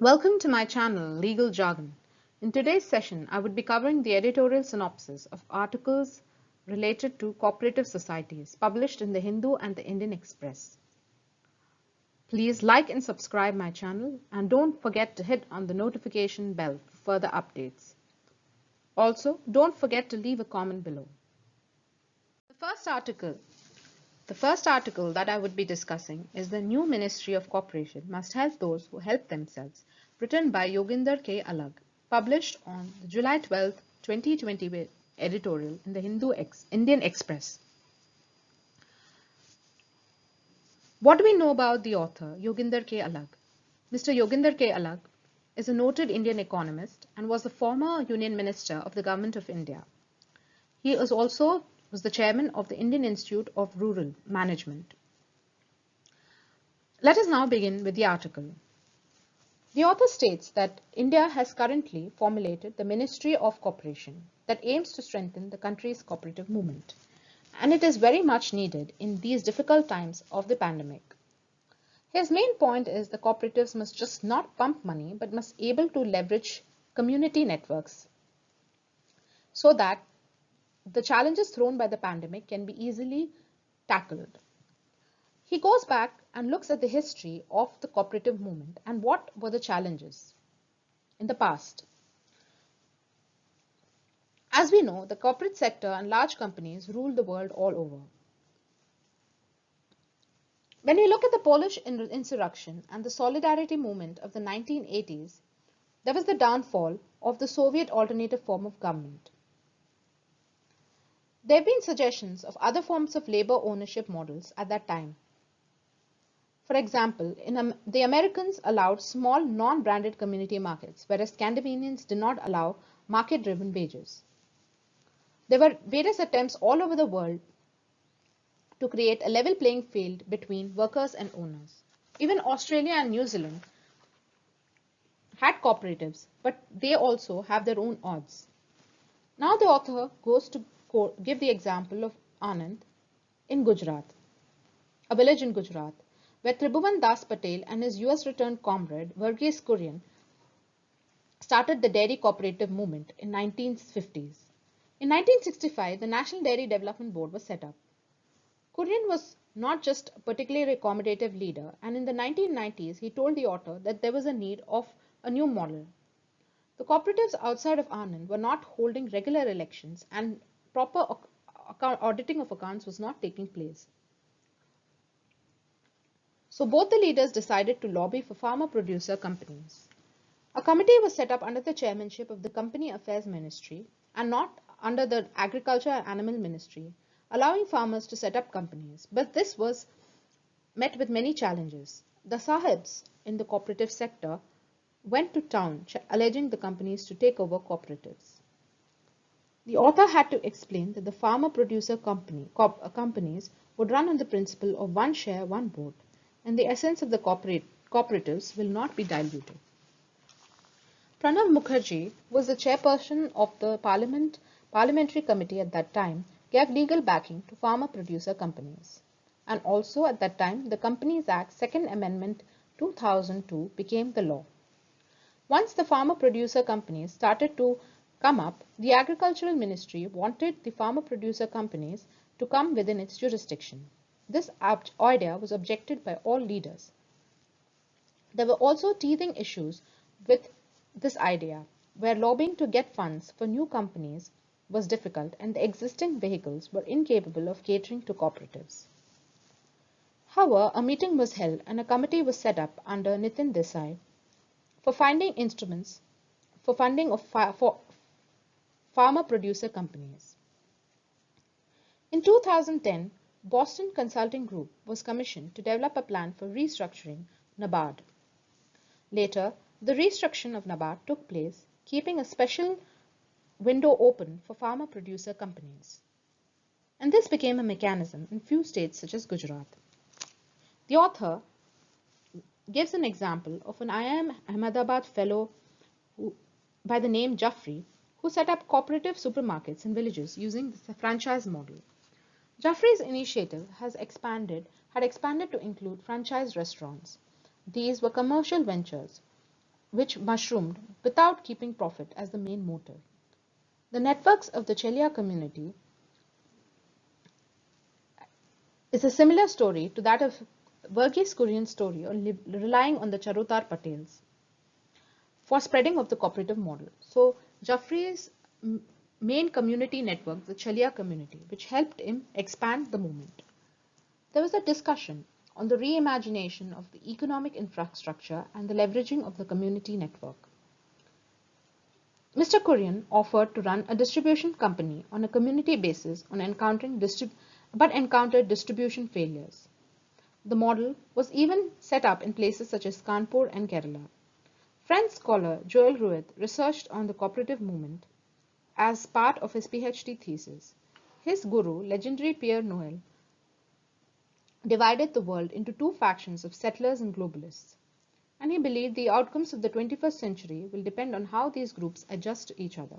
Welcome to my channel, Legal Jargon. In today's session, I would be covering the editorial synopsis of articles related to cooperative societies published in the Hindu and the Indian Express. Please like and subscribe my channel and don't forget to hit on the notification bell for further updates. Also, don't forget to leave a comment below. The first article that I would be discussing is the new Ministry of Cooperation must help those who help themselves, written by YogenderK.Alag, published on July 12, 2020 editorial in the Indian Express. What do we know about the author, YogenderK.Alag? Mr. YogenderK.Alag is a noted Indian economist and was the former Union Minister of the Government of India. He was the chairman of the Indian Institute of Rural Management. Let us now begin with the article. The author states that India has currently formulated the Ministry of Cooperation that aims to strengthen the country's cooperative movement, and it is very much needed in these difficult times of the pandemic. His main point is the cooperatives must just not pump money but must be able to leverage community networks so that the challenges thrown by the pandemic can be easily tackled. He goes back and looks at the history of the cooperative movement and what were the challenges in the past. As we know, the corporate sector and large companies rule the world all over. When we look at the Polish insurrection and the solidarity movement of the 1980s, there was the downfall of the Soviet alternative form of government. There have been suggestions of other forms of labor ownership models at that time. For example, the Americans allowed small non-branded community markets, whereas Scandinavians did not allow market-driven wages. There were various attempts all over the world to create a level playing field between workers and owners. Even Australia and New Zealand had cooperatives, but they also have their own odds. Now the author goes to give the example of Anand in Gujarat, a village in Gujarat, where Tribhuvan Das Patel and his US returned comrade Verghese Kurian started the dairy cooperative movement in 1950s. In 1965, the National Dairy Development Board was set up. Kurian was not just a particularly accommodative leader, and in the 1990s, he told the author that there was a need of a new model. The cooperatives outside of Anand were not holding regular elections and proper auditing of accounts was not taking place. So both the leaders decided to lobby for farmer-producer companies. A committee was set up under the chairmanship of the Company Affairs Ministry and not under the Agriculture and Animal Ministry, allowing farmers to set up companies. But this was met with many challenges. The sahibs in the cooperative sector went to town alleging the companies to take over cooperatives. The author had to explain that the farmer-producer companies would run on the principle of one share, one vote, and the essence of the cooperatives will not be diluted. Pranav Mukherjee was the chairperson of the parliamentary committee at that time, gave legal backing to farmer-producer companies. And also at that time, the Companies Act, Second Amendment 2002 became the law. Once the farmer-producer companies started to come up, the Agricultural Ministry wanted the farmer-producer companies to come within its jurisdiction. This idea was objected by all leaders. There were also teething issues with this idea, where lobbying to get funds for new companies was difficult and the existing vehicles were incapable of catering to cooperatives. However, a meeting was held and a committee was set up under Nitin Desai for finding instruments for funding of farmer-producer companies. In 2010, Boston Consulting Group was commissioned to develop a plan for restructuring NABARD. Later, the restructuring of NABARD took place, keeping a special window open for farmer-producer companies. And this became a mechanism in few states such as Gujarat. The author gives an example of an IIM Ahmedabad fellow by the name Jaffrey, who set up cooperative supermarkets in villages using the franchise model. Jaffrey's initiative had expanded to include franchise restaurants. These were commercial ventures which mushroomed without keeping profit as the main motive. The networks of the Chelia community is a similar story to that of Verghese Kurian's story on relying on the Charutar Patels for spreading of the cooperative model. So Jaffrey's main community network, the Chelia community, which helped him expand the movement. There was a discussion on the reimagination of the economic infrastructure and the leveraging of the community network. Mr. Kurian offered to run a distribution company on a community basis on but encountered distribution failures. The model was even set up in places such as Kanpur and Kerala. French scholar Joël Rouet researched on the cooperative movement as part of his PhD thesis. His guru, legendary Pierre Noël, divided the world into two factions of settlers and globalists, and he believed the outcomes of the 21st century will depend on how these groups adjust to each other.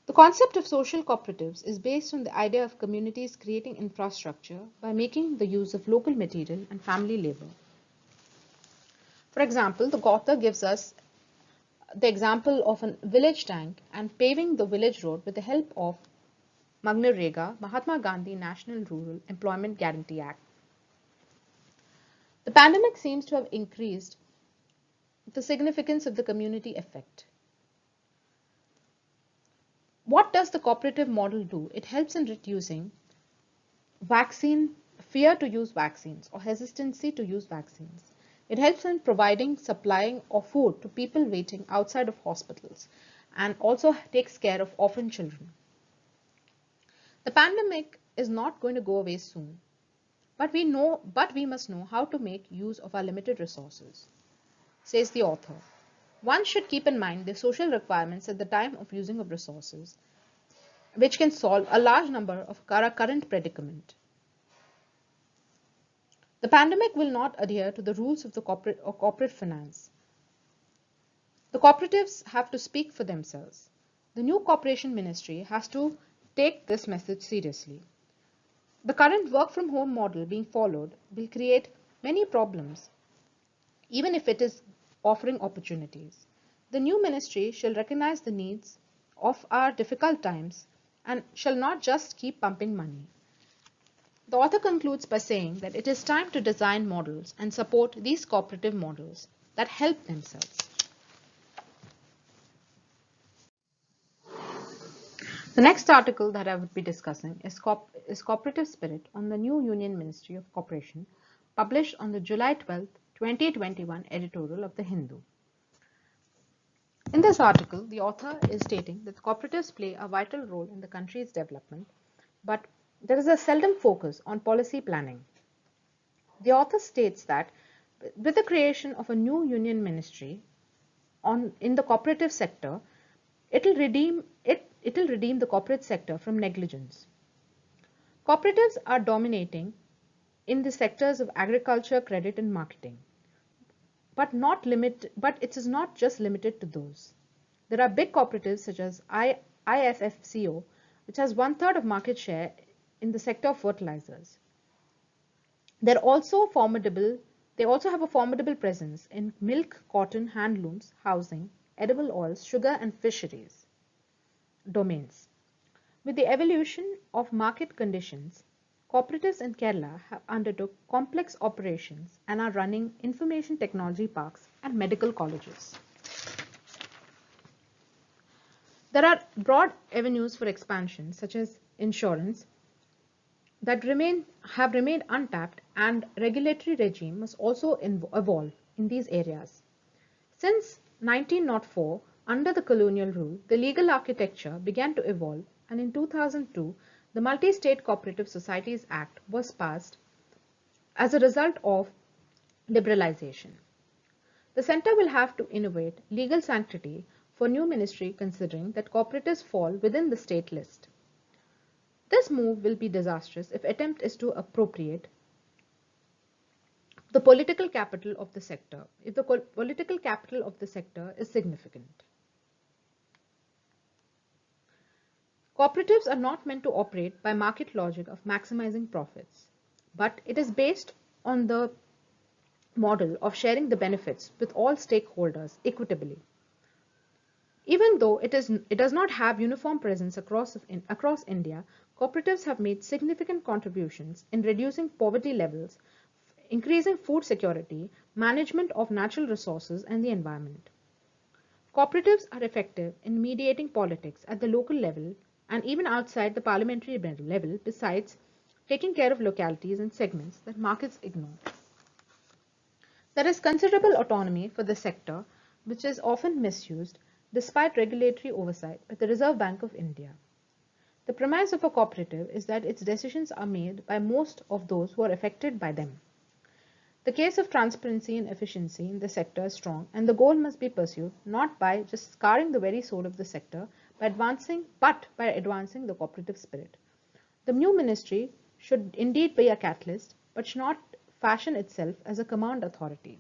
The concept of social cooperatives is based on the idea of communities creating infrastructure by making the use of local material and family labor. For example, the author gives us the example of a village tank and paving the village road with the help of Magnarega, Mahatma Gandhi National Rural Employment Guarantee Act. The pandemic seems to have increased the significance of the community effect. What does the cooperative model do? It helps in reducing fear to use vaccines or hesitancy to use vaccines. It helps in providing supplying of food to people waiting outside of hospitals and also takes care of orphan children. The pandemic is not going to go away soon, but we must know how to make use of our limited resources, says the author. One should keep in mind the social requirements at the time of using of resources, which can solve a large number of our current predicament. The pandemic will not adhere to the rules of the corporate finance. The cooperatives have to speak for themselves. The new Corporation Ministry has to take this message seriously. The current work from home model being followed will create many problems, even if it is offering opportunities. The new ministry shall recognize the needs of our difficult times and shall not just keep pumping money. The author concludes by saying that it is time to design models and support these cooperative models that help themselves. The next article that I would be discussing is Cooperative Spirit on the new Union Ministry of Cooperation, published on the July 12, 2021 editorial of The Hindu. In this article, the author is stating that cooperatives play a vital role in the country's development, but there is a seldom focus on policy planning. The author states that with the creation of a new union ministry in the cooperative sector, it will redeem the corporate sector from negligence. Cooperatives are dominating in the sectors of agriculture, credit, and marketing, but it is not just limited to those. There are big cooperatives such as IFFCO, which has 1/3 of market share in the sector of fertilizers. They also have a formidable presence in milk, cotton, handlooms, housing, edible oils, sugar, and fisheries domains. With the evolution of market conditions, cooperatives in Kerala have undertook complex operations and are running information technology parks and medical colleges. There are broad avenues for expansion, such as insurance, that have remained untapped, and regulatory regime must also evolve in these areas. Since 1904, under the colonial rule, the legal architecture began to evolve, and in 2002, the Multi-State Cooperative Societies Act was passed as a result of liberalization. The center will have to innovate legal sanctity for new ministry, considering that cooperatives fall within the state list. This move will be disastrous if attempt is to appropriate the political capital of the sector, if the political capital of the sector is significant. Cooperatives are not meant to operate by market logic of maximizing profits, but it is based on the model of sharing the benefits with all stakeholders equitably. Even though it does not have uniform presence across India, cooperatives have made significant contributions in reducing poverty levels, increasing food security, management of natural resources, and the environment. Cooperatives are effective in mediating politics at the local level and even outside the parliamentary level, besides taking care of localities and segments that markets ignore. There is considerable autonomy for the sector, which is often misused despite regulatory oversight by the Reserve Bank of India. The premise of a cooperative is that its decisions are made by most of those who are affected by them. The case of transparency and efficiency in the sector is strong, and the goal must be pursued not by just scarring the very soul of the sector, but by advancing the cooperative spirit. The new ministry should indeed be a catalyst, but should not fashion itself as a command authority.